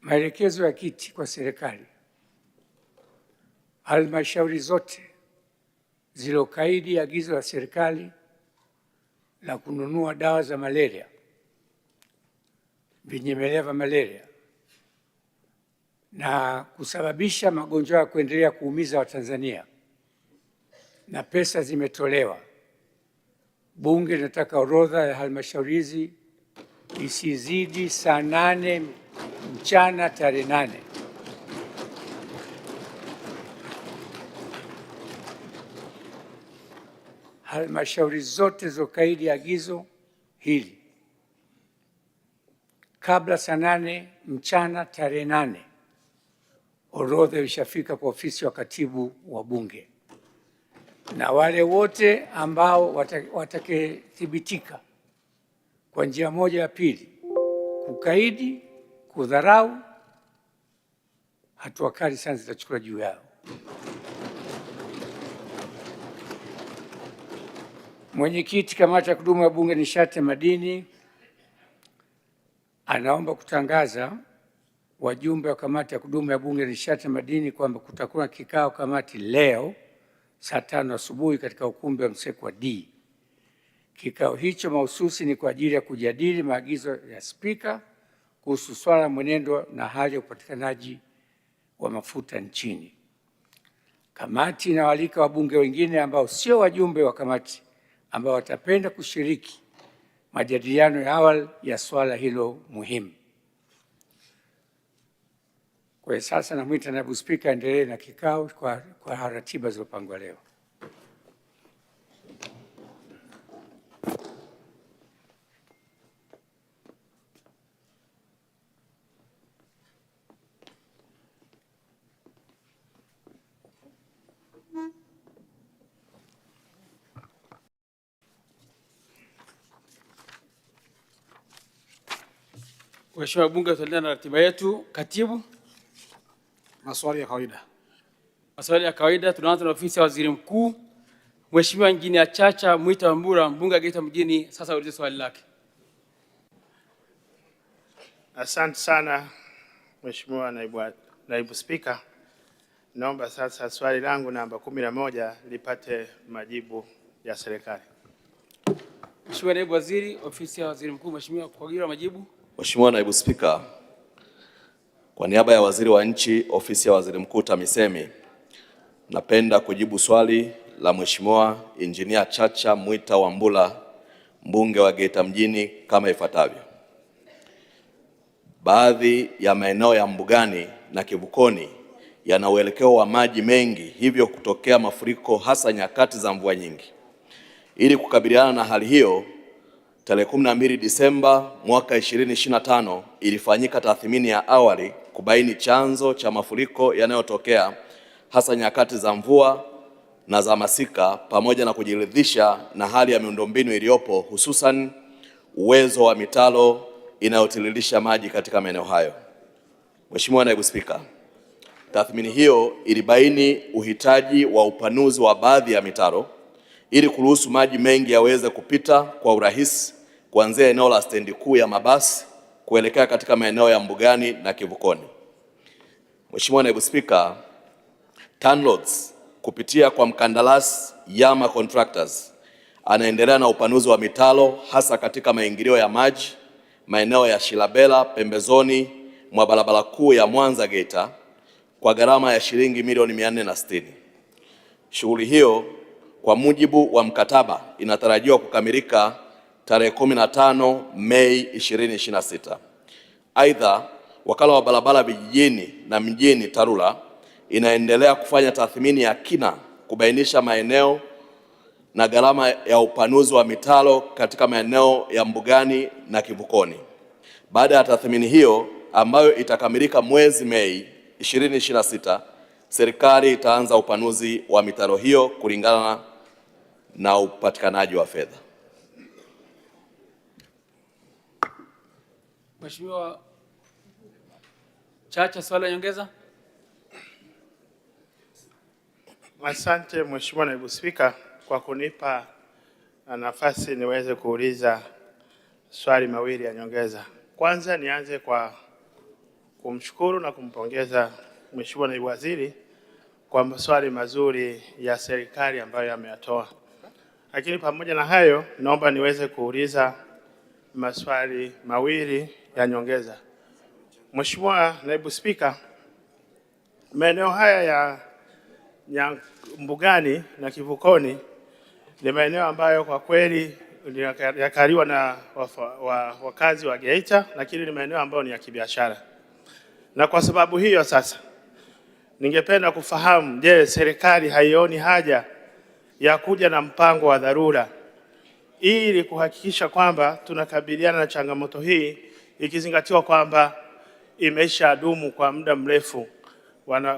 Maelekezo ya kiti kwa serikali: halmashauri zote zilokaidi agizo la serikali la kununua dawa za malaria, vinyemelea vya malaria na kusababisha magonjwa ya kuendelea kuumiza Watanzania, na pesa zimetolewa. Bunge linataka orodha ya halmashauri hizi isizidi saa 8 mchana tarehe 8. Halmashauri zote zokaidi agizo hili kabla saa 8 mchana tarehe 8, orodha ilishafika kwa ofisi ya katibu wa Bunge, na wale wote ambao watakethibitika kwa njia moja ya pili kukaidi, kudharau, hatua kali sana zitachukuliwa juu yao. Mwenyekiti kamati ya kudumu ya Bunge nishati ya madini anaomba kutangaza wajumbe wa kamati ya kudumu ya Bunge nishati ya madini kwamba kutakuwa na kikao kamati leo saa 5 asubuhi katika ukumbi wa Msekwa D. Kikao hicho mahususi ni kwa ajili ya kujadili maagizo ya Spika kuhusu swala la mwenendo na hali ya upatikanaji wa mafuta nchini. Kamati inawaalika wabunge wengine ambao sio wajumbe wa kamati ambao watapenda kushiriki majadiliano ya awali ya swala hilo muhimu. Kwa sasa namwita naibu spika endelee na kikao kwa ratiba zilizopangwa leo. Mheshimiwa Bunge, tutaendelea na ratiba yetu. Katibu, maswali ya kawaida. Maswali ya kawaida, tunaanza na ofisi ya Waziri Mkuu. Mheshimiwa Injinia Chacha Mwita Wambura, mbunge wa Geita mjini, sasa ulize swali lake. Asante sana Mheshimiwa Naibu Spika. Naomba sasa swali langu namba 11 lipate majibu ya serikali. Mheshimiwa Naibu Waziri, ofisi ya Waziri Mkuu, Mheshimiwa, kwa ajili ya majibu. Mheshimiwa Naibu Spika, kwa niaba ya Waziri wa Nchi, Ofisi ya Waziri Mkuu TAMISEMI, napenda kujibu swali la Mheshimiwa Injinia Chacha Mwita Wambura, mbunge wa Geita mjini kama ifuatavyo. Baadhi ya maeneo ya mbugani na kivukoni yana uelekeo wa maji mengi, hivyo kutokea mafuriko hasa nyakati za mvua nyingi. Ili kukabiliana na hali hiyo, tarehe 12 Disemba mwaka 2025 ilifanyika tathmini ya awali kubaini chanzo cha mafuriko yanayotokea hasa nyakati za mvua na za masika, pamoja na kujiridhisha na hali ya miundombinu iliyopo, hususan uwezo wa mitaro inayotiririsha maji katika maeneo hayo. Mheshimiwa Naibu Spika, tathmini hiyo ilibaini uhitaji wa upanuzi wa baadhi ya mitaro ili kuruhusu maji mengi yaweze kupita kwa urahisi kuanzia eneo la stendi kuu ya mabasi kuelekea katika maeneo ya mbugani na kivukoni. Mheshimiwa Naibu Spika, TANROADS kupitia kwa mkandarasi Yama Contractors anaendelea na upanuzi wa mitaro hasa katika maingilio ya maji, maeneo ya Shilabela pembezoni mwa barabara kuu ya Mwanza Geita kwa gharama ya shilingi milioni 460. Shughuli hiyo kwa mujibu wa mkataba inatarajiwa kukamilika tarehe 15 Mei 2026. Aidha, wakala wa barabara vijijini na mjini TARURA inaendelea kufanya tathmini ya kina kubainisha maeneo na gharama ya upanuzi wa mitaro katika maeneo ya mbugani na kivukoni. Baada ya tathmini hiyo ambayo itakamilika mwezi Mei 2026, serikali itaanza upanuzi wa mitaro hiyo kulingana na upatikanaji wa fedha. Mheshimiwa Chacha, swali la nyongeza. Asante Mheshimiwa Naibu Spika kwa kunipa nafasi niweze kuuliza swali mawili ya nyongeza. Kwanza nianze kwa kumshukuru na kumpongeza Mheshimiwa Naibu Waziri kwa maswali mazuri ya serikali ambayo ameyatoa. Lakini pamoja na hayo, naomba niweze kuuliza maswali mawili ya nyongeza. Mheshimiwa Naibu Spika, maeneo haya ya Mbugani na Kivukoni ni maeneo ambayo kwa kweli yakaliwa na wakazi wa Geita, lakini ni maeneo ambayo ni ya kibiashara. Na kwa sababu hiyo sasa, ningependa kufahamu, je, serikali haioni haja ya kuja na mpango wa dharura ili kuhakikisha kwamba tunakabiliana na changamoto hii, ikizingatiwa kwamba imeshadumu kwa muda mrefu,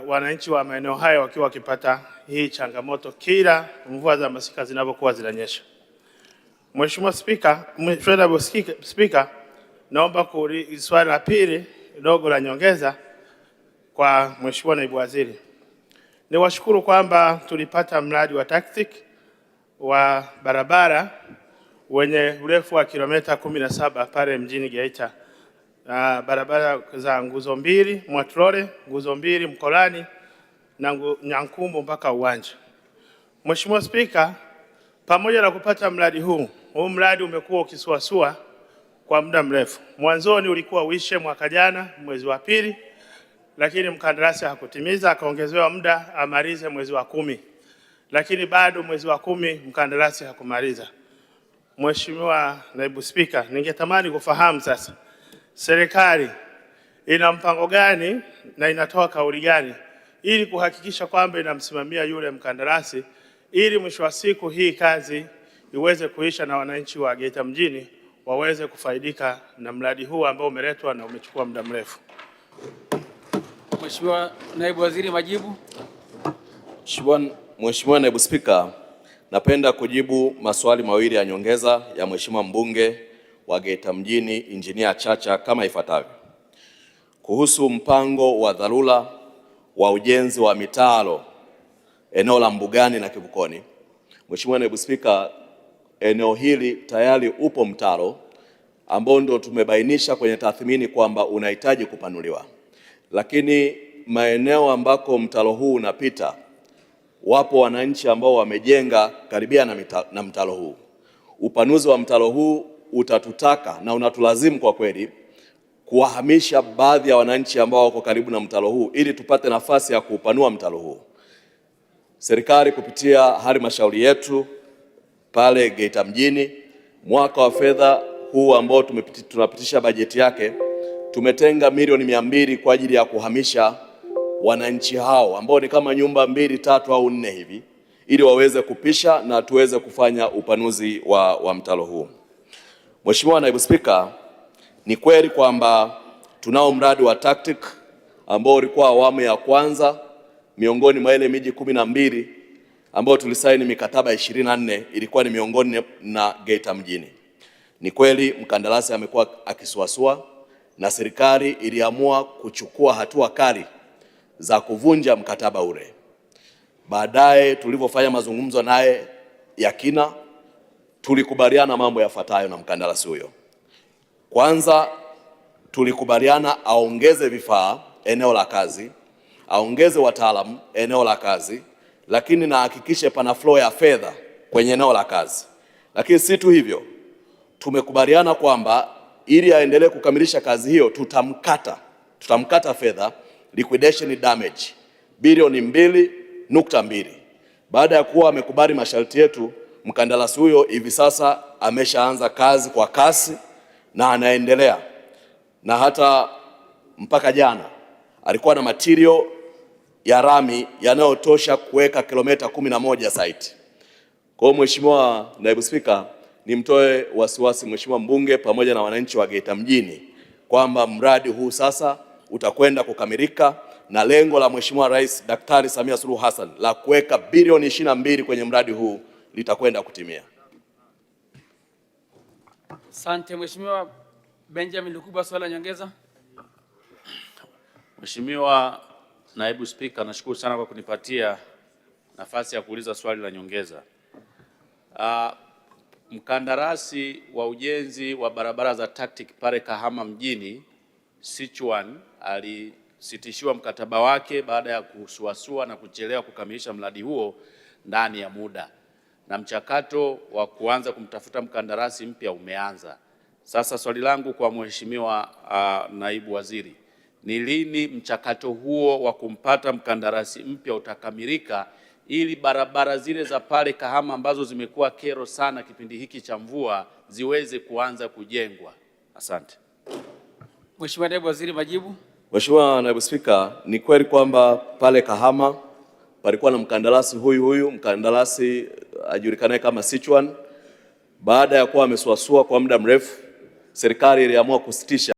wananchi wa maeneo haya wakiwa wakipata hii changamoto kila mvua za masika zinapokuwa zinanyesha. Mheshimiwa Spika, naomba kuuliza swali la pili dogo la nyongeza kwa Mheshimiwa Naibu Waziri. Niwashukuru kwamba tulipata mradi wa TACTIC wa barabara wenye urefu wa kilomita 17 pale mjini Geita. Barabara za nguzo mbili Mwatrore, nguzo mbili Mkolani na Nyankumbu mpaka Uwanja. Mheshimiwa Spika, pamoja na kupata mradi huu mradi umekuwa ukisuasua kwa muda mrefu. Mwanzoni ulikuwa uishe mwaka jana mwezi wa pili, lakini mkandarasi hakutimiza, akaongezewa muda amalize mwezi wa 10. Lakini bado mwezi wa 10 mkandarasi hakumaliza. Mheshimiwa Naibu Spika, ningetamani kufahamu sasa serikali ina mpango gani na inatoa kauli gani ili kuhakikisha kwamba inamsimamia yule mkandarasi ili mwisho wa siku hii kazi iweze kuisha na wananchi wa Geita mjini waweze kufaidika na mradi huu ambao umeletwa na umechukua muda mrefu. Mheshimiwa Naibu Waziri, majibu. Mheshimiwa Naibu Spika, napenda kujibu maswali mawili ya nyongeza ya Mheshimiwa mbunge wa Geita mjini Injinia Chacha kama ifuatavyo. Kuhusu mpango wa dharura wa ujenzi wa mitaro eneo la Mbugani na Kivukoni. Mheshimiwa Naibu Spika, eneo hili tayari upo mtaro ambao ndio tumebainisha kwenye tathmini kwamba unahitaji kupanuliwa. Lakini maeneo ambako mtaro huu unapita, wapo wananchi ambao wamejenga karibia na mtaro huu. Upanuzi wa mtaro huu utatutaka na unatulazimu kwa kweli kuwahamisha baadhi ya wananchi ambao wako karibu na mtaro huu ili tupate nafasi ya kuupanua mtaro huu. Serikali kupitia halmashauri yetu pale Geita mjini, mwaka wa fedha huu ambao tunapitisha bajeti yake, tumetenga milioni 200 kwa ajili ya kuhamisha wananchi hao ambao ni kama nyumba 2, 3 au 4 hivi, ili waweze kupisha na tuweze kufanya upanuzi wa mtaro huu. Mheshimiwa Naibu Spika, ni kweli kwamba tunao mradi wa TACTIC ambao ulikuwa awamu ya kwanza miongoni mwa ile miji 12 ambao tulisaini mikataba 24, ilikuwa ni miongoni na Geita mjini. Ni kweli mkandarasi amekuwa akisuasua na serikali iliamua kuchukua hatua kali za kuvunja mkataba ule. Baadaye tulivyofanya mazungumzo naye ya kina, tulikubaliana mambo yafuatayo na mkandarasi huyo. Kwanza, tulikubaliana aongeze vifaa eneo la kazi, aongeze wataalamu eneo la kazi, lakini na hakikishe pana flow ya fedha kwenye eneo la kazi. Lakini si tu hivyo, tumekubaliana kwamba ili aendelee kukamilisha kazi hiyo tutamkata fedha liquidation damage bilioni 2.2. Baada ya kuwa amekubali masharti yetu, mkandarasi huyo hivi sasa ameshaanza kazi kwa kasi na anaendelea, na hata mpaka jana alikuwa na material ya rami yanayotosha kuweka kilomita 11 site. Kwa hiyo Mheshimiwa Naibu Spika, nimtoe wasiwasi Mheshimiwa mbunge pamoja na wananchi wa Geita mjini kwamba mradi huu sasa utakwenda kukamilika na lengo la Mheshimiwa Rais Daktari Samia Suluhu Hassan la kuweka bilioni 22 kwenye mradi huu litakwenda kutimia. Asante. Mheshimiwa Benjamin Lukuba, swali la nyongeza. Mheshimiwa Naibu Spika, nashukuru sana kwa kunipatia nafasi ya kuuliza swali la nyongeza. mkandarasi wa ujenzi wa barabara za TACTIC pale Kahama mjini Sichuan alisitishiwa mkataba wake baada ya kusuasua na kuchelewa kukamilisha mradi huo ndani ya muda, na mchakato wa kuanza kumtafuta mkandarasi mpya umeanza. Sasa swali langu kwa Mheshimiwa Naibu Waziri, ni lini mchakato huo wa kumpata mkandarasi mpya utakamilika ili barabara zile za pale Kahama ambazo zimekuwa kero sana kipindi hiki cha mvua ziweze kuanza kujengwa? Asante. Mheshimiwa Naibu Waziri, majibu. Mheshimiwa Naibu Spika, ni kweli kwamba pale Kahama palikuwa na mkandarasi huyu mkandarasi ajulikanaye kama Sichuan. Baada ya kuwa amesuasua kwa muda mrefu, serikali iliamua kusitisha